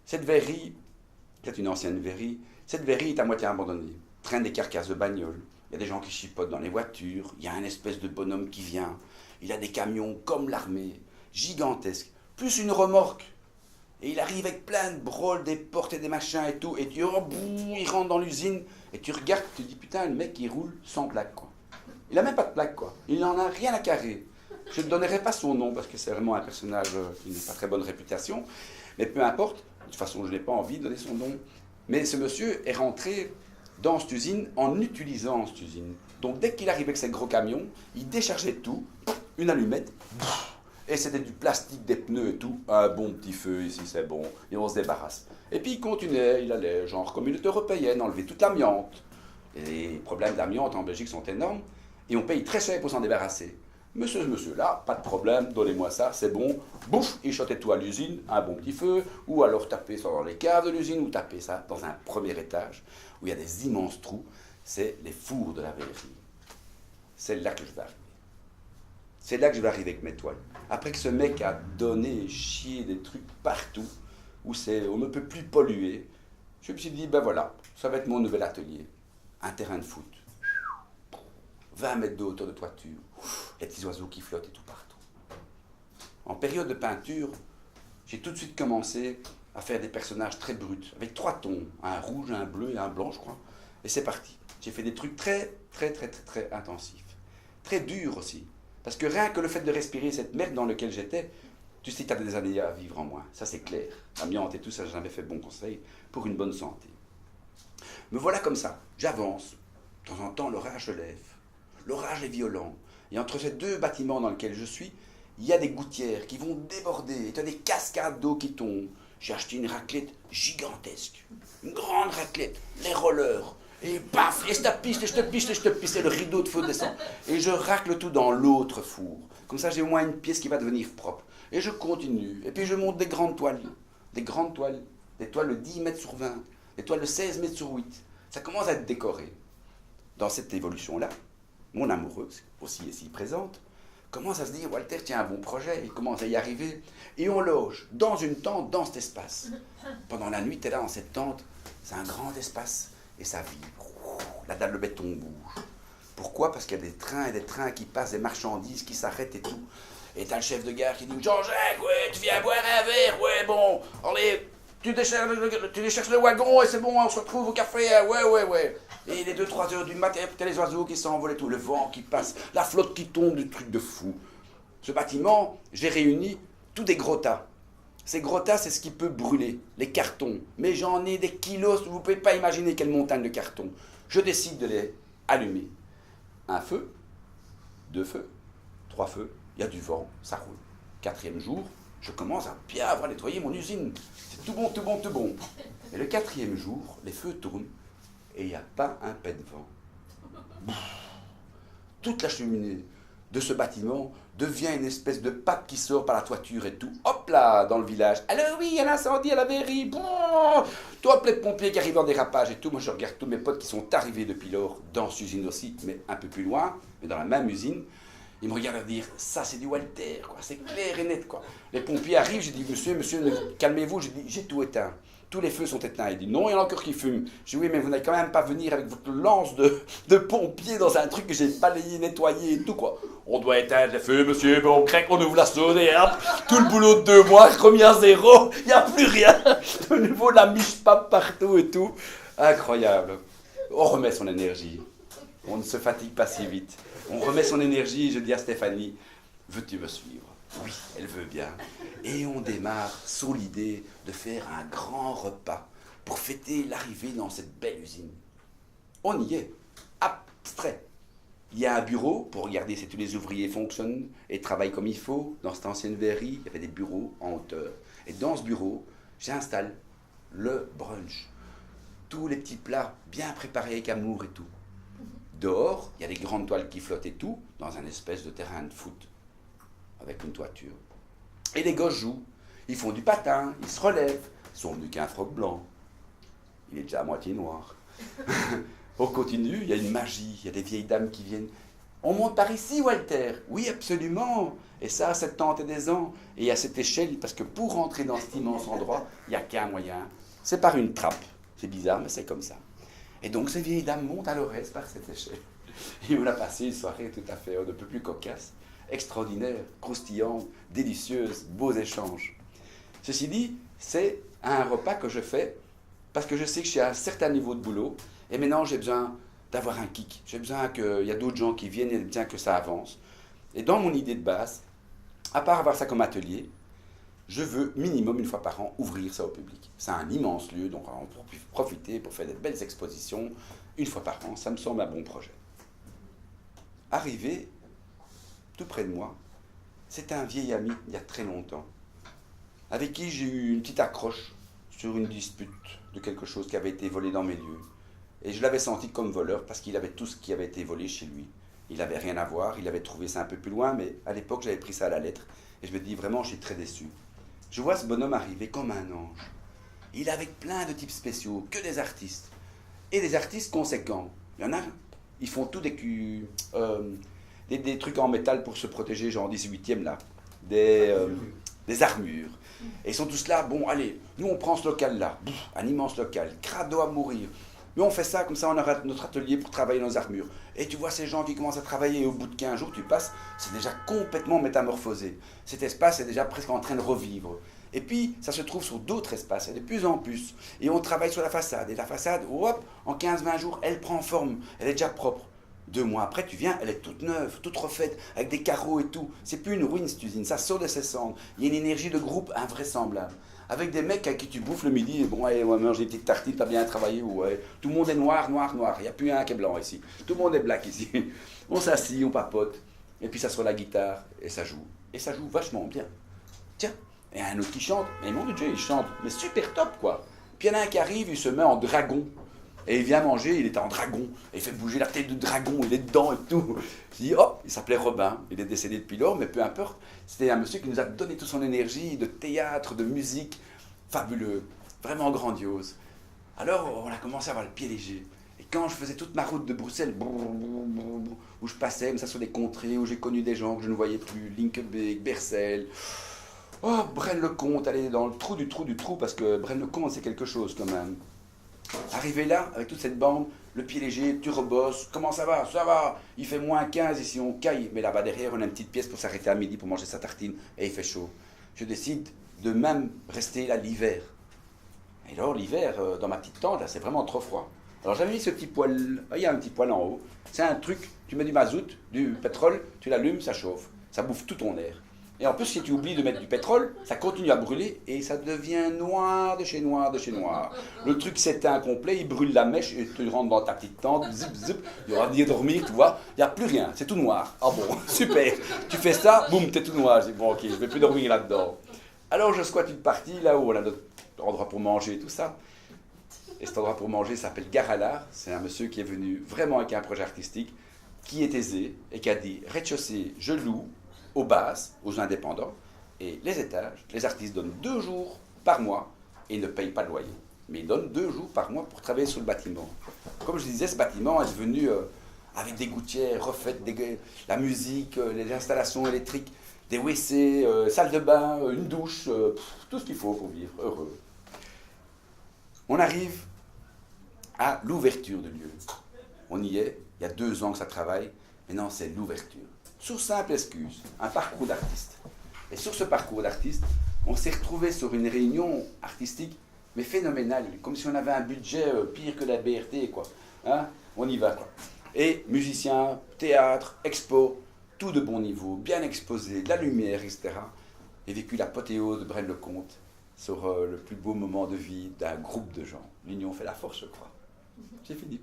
Cette verrie, c'est une ancienne verrie, cette verrie est à moitié abandonnée. Traîne des carcasses de bagnoles. Il y a des gens qui chipotent dans les voitures. Il y a un espèce de bonhomme qui vient. Il a des camions comme l'armée, gigantesques, plus une remorque. Et il arrive avec plein de broles, des portes et des machins et tout. Et tu, oh, boum, il rentre dans l'usine. Et tu regardes, tu te dis, putain, le mec, il roule sans plaque, quoi. Il n'a même pas de plaque, quoi. Il n'en a rien à carrer. Je ne donnerai pas son nom, parce que c'est vraiment un personnage qui n'a pas très bonne réputation. Mais peu importe. De toute façon, je n'ai pas envie de donner son nom. Mais ce monsieur est rentré dans cette usine en utilisant cette usine. Donc dès qu'il arrivait avec ses gros camions, il déchargeait tout, une allumette, et c'était du plastique, des pneus et tout. Un bon petit feu ici, c'est bon, et on se débarrasse. Et puis il continuait, il allait, genre communauté européenne, enlever toute l'amiante. Les problèmes d'amiante en Belgique sont énormes, et on paye très cher pour s'en débarrasser. Monsieur, ce monsieur-là, pas de problème, donnez-moi ça, c'est bon. Bouf, il shotait tout à l'usine, un bon petit feu, ou alors taper ça dans les caves de l'usine, ou taper ça dans un premier étage, où il y a des immenses trous. C'est les fours de la verrerie. C'est là que je vais arriver. C'est là que je vais arriver avec mes toiles. Après que ce mec a donné, chié des trucs partout, où on ne peut plus polluer, je me suis dit, ben voilà, ça va être mon nouvel atelier. Un terrain de foot. 20 mètres de hauteur de toiture, les petits oiseaux qui flottent et tout partout. En période de peinture, j'ai tout de suite commencé à faire des personnages très bruts, avec 3 tons, un rouge, un bleu et un blanc, je crois. Et c'est parti. J'ai fait des trucs très intensifs. Très durs aussi. Parce que rien que le fait de respirer cette merde dans laquelle j'étais, tu sais que tu as des années à vivre en moins. Ça, c'est clair. L'amiante et tout, ça, j'ai jamais fait de bon conseil pour une bonne santé. Me voilà comme ça. J'avance. De temps en temps, l'orage se lève. L'orage est violent. Et entre ces 2 bâtiments dans lesquels je suis, il y a des gouttières qui vont déborder. Tu as des cascades d'eau qui tombent. J'ai acheté une raclette gigantesque. Une grande raclette. Les rollers. Et paf, et je te pisse, et je te pisse, et je te pisse, et le rideau de feu descend. Et je racle tout dans l'autre four. Comme ça, j'ai au moins une pièce qui va devenir propre. Et je continue. Et puis je monte des grandes toiles. Des grandes toiles. Des toiles de 10 mètres sur 20. Des toiles de 16 mètres sur 8. Ça commence à être décoré. Dans cette évolution-là, mon amoureuse, aussi ici présente, commence à se dire, Walter, tiens, un bon projet, il commence à y arriver. Et on loge dans une tente, dans cet espace. Pendant la nuit, tu es là dans cette tente, c'est un grand espace, et ça vibre. La dalle de béton bouge. Pourquoi? Parce qu'il y a des trains et des trains qui passent, des marchandises qui s'arrêtent et tout. Et t'as le chef de gare qui dit, Jean-Jacques, ouais, tu viens boire un verre, ouais, bon, allez, tu décharges le wagon et c'est bon, on se retrouve au café, ouais. Et il est 2-3 heures du matin, t'as les oiseaux qui s'envolent et tout, le vent qui passe, la flotte qui tombe, du truc de fou. Ce bâtiment, j'ai réuni tous des gros tas. Ces gros tas, c'est ce qui peut brûler, les cartons. Mais j'en ai des kilos, vous ne pouvez pas imaginer quelle montagne de cartons. Je décide de les allumer. Un feu, 2 feux, 3 feux, il y a du vent, ça roule. 4e jour, je commence à bien avoir nettoyé mon usine. C'est tout bon. Et le 4e jour, les feux tournent et il n'y a pas un pet de vent. Toute la cheminée de ce bâtiment devient une espèce de pape qui sort par la toiture et tout. Hop là, dans le village. Alors oui, il y a l'incendie à la mairie. Toi, plein de pompiers qui arrivent en dérapage et tout. Moi, je regarde tous mes potes qui sont arrivés depuis lors dans cette usine aussi, mais un peu plus loin, mais dans la même usine. Ils me regardent dire, ça c'est du Walter, quoi. C'est clair et net, quoi. Les pompiers arrivent, je dis, monsieur, calmez-vous, je dis, j'ai tout éteint. Tous les feux sont éteints. Il dit, non, il y en a encore qui fument. Je dis, oui, mais vous n'allez quand même pas venir avec votre lance de pompier dans un truc que j'ai balayé, nettoyé et tout, quoi. On doit éteindre les feux, monsieur, bon, on craque, on ouvre la sonde et hop, tout le boulot de 2 mois, remis à zéro, il n'y a plus rien. De nouveau, la miche-pape partout et tout. Incroyable. On remet son énergie. On ne se fatigue pas si vite. On remet son énergie, je dis à Stéphanie, veux-tu me suivre? Oui, elle veut bien. Et on démarre sur l'idée de faire un grand repas pour fêter l'arrivée dans cette belle usine. On y est, abstrait. Il y a un bureau pour regarder si tous les ouvriers fonctionnent et travaillent comme il faut. Dans cette ancienne verrerie, il y avait des bureaux en hauteur. Et dans ce bureau, j'installe le brunch. Tous les petits plats bien préparés avec amour et tout. Dehors, il y a des grandes toiles qui flottent et tout, dans un espèce de terrain de foot, avec une toiture. Et les gosses jouent, ils font du patin, ils se relèvent, ils sont venus qu'un froc blanc. Il est déjà à moitié noir. On continue, il y a une magie, il y a des vieilles dames qui viennent. On monte par ici, Walter? Oui, absolument. Et ça, à cette tente et des ans. Et à cette échelle, parce que pour rentrer dans cet immense endroit, il n'y a qu'un moyen. C'est par une trappe. C'est bizarre, mais c'est comme ça. Et donc, ces vieilles dames montent à l'Aurès par cette échelle. Et on a passé une soirée tout à fait un peu plus cocasse, extraordinaire, croustillante, délicieuse, beaux échanges. Ceci dit, c'est un repas que je fais parce que je sais que je suis à un certain niveau de boulot et maintenant j'ai besoin d'avoir un kick. J'ai besoin qu'il y a d'autres gens qui viennent et j'ai besoin que ça avance. Et dans mon idée de base, à part avoir ça comme atelier, je veux minimum une fois par an ouvrir ça au public. C'est un immense lieu, donc on peut profiter pour faire des belles expositions une fois par an. Ça me semble un bon projet. Arrivé tout près de moi, c'est un vieil ami il y a très longtemps, avec qui j'ai eu une petite accroche sur une dispute de quelque chose qui avait été volé dans mes lieux. Et je l'avais senti comme voleur parce qu'il avait tout ce qui avait été volé chez lui. Il n'avait rien à voir, il avait trouvé ça un peu plus loin, mais à l'époque j'avais pris ça à la lettre. Et je me dis vraiment, je suis très déçu. Je vois ce bonhomme arriver comme un ange. Il est avec plein de types spéciaux, que des artistes. Et des artistes conséquents. Il y en a, ils font tout des trucs en métal pour se protéger, genre 18e là. Des armures. Et ils sont tous là, bon allez, nous on prend ce local là, un immense local, crado à mourir. Mais on fait ça, comme ça on aura notre atelier pour travailler nos armures. Et tu vois ces gens qui commencent à travailler et au bout de 15 jours tu passes, c'est déjà complètement métamorphosé. Cet espace est déjà presque en train de revivre. Et puis ça se trouve sur d'autres espaces, et de plus en plus. Et on travaille sur la façade, et la façade, hop, en 15-20 jours, elle prend forme, elle est déjà propre. 2 mois après, tu viens, elle est toute neuve, toute refaite, avec des carreaux et tout. C'est plus une ruine, cette usine, ça sort de ses cendres. Il y a une énergie de groupe invraisemblable. Avec des mecs à qui tu bouffes le midi, et bon, allez, on va manger des petites tartines, t'as bien travaillé, ouais. Tout le monde est noir, noir, noir. Il n'y a plus un qui est blanc ici. Tout le monde est black ici. On s'assit, on papote, et puis ça sort la guitare, et ça joue. Et ça joue vachement bien. Tiens, et un autre qui chante, mais mon Dieu, il chante, mais super top, quoi. Puis il y en a un qui arrive, il se met en dragon. Et il vient manger, il est en dragon. Et il fait bouger la tête de dragon, il est dedans et tout. Je dis, hop, il s'appelait Robin. Il est décédé depuis lors, mais peu importe. C'était un monsieur qui nous a donné toute son énergie de théâtre, de musique. Fabuleux, vraiment grandiose. Alors, on a commencé à avoir le pied léger. Et quand je faisais toute ma route de Bruxelles, où je passais, comme ça, sur des contrées, où j'ai connu des gens que je ne voyais plus, Linkebeek, Bercel, oh, Braine-le-Comte, aller dans le trou du trou du trou, parce que Braine-le-Comte, c'est quelque chose quand même. Arrivé là, avec toute cette bande, le pied léger, tu rebosses, comment ça va? Ça va, il fait moins 15 ici, on caille. Mais là-bas derrière, on a une petite pièce pour s'arrêter à midi pour manger sa tartine, et il fait chaud. Je décide de même rester là l'hiver. Et alors l'hiver, dans ma petite tente, là, c'est vraiment trop froid. Alors j'avais mis ce petit poêle, il y a un petit poêle en haut, c'est un truc, tu mets du mazout, du pétrole, tu l'allumes, ça chauffe, ça bouffe tout ton air. Et en plus, si tu oublies de mettre du pétrole, ça continue à brûler et ça devient noir de chez noir de chez noir. Le truc s'éteint complet, il brûle la mèche et tu rentres dans ta petite tente, zip zip, il y aura d'y dormir, tu vois, il n'y a plus rien, c'est tout noir. Ah bon, super, tu fais ça, boum, t'es tout noir. Je dis bon ok, je ne vais plus dormir là-dedans. Alors je squatte une partie, là-haut, on a notre endroit pour manger et tout ça. Et cet endroit pour manger s'appelle Gare à l'Art. C'est un monsieur qui est venu vraiment avec un projet artistique, qui est aisé et qui a dit rez-de-chaussée, je loue aux basses, aux indépendants, et les étages, les artistes donnent 2 jours par mois et ne payent pas de loyer. Mais ils donnent 2 jours par mois pour travailler sur le bâtiment. Comme je disais, ce bâtiment est devenu avec des gouttières refaites, la musique, les installations électriques, des WC, salle de bain, une douche, tout ce qu'il faut pour vivre heureux. On arrive à l'ouverture de lieu. On y est, il y a 2 ans que ça travaille, maintenant c'est l'ouverture. Sur simple excuse, un parcours d'artiste. Et sur ce parcours d'artiste, on s'est retrouvé sur une réunion artistique, mais phénoménale, comme si on avait un budget pire que la BRT, quoi. Hein? On y va, quoi. Et musiciens, théâtre, expo, tout de bon niveau, bien exposé, de la lumière, etc. Et vécu l'apothéose de Braine-le-Comte sur le plus beau moment de vie d'un groupe de gens. L'union fait la force, je crois. J'ai fini.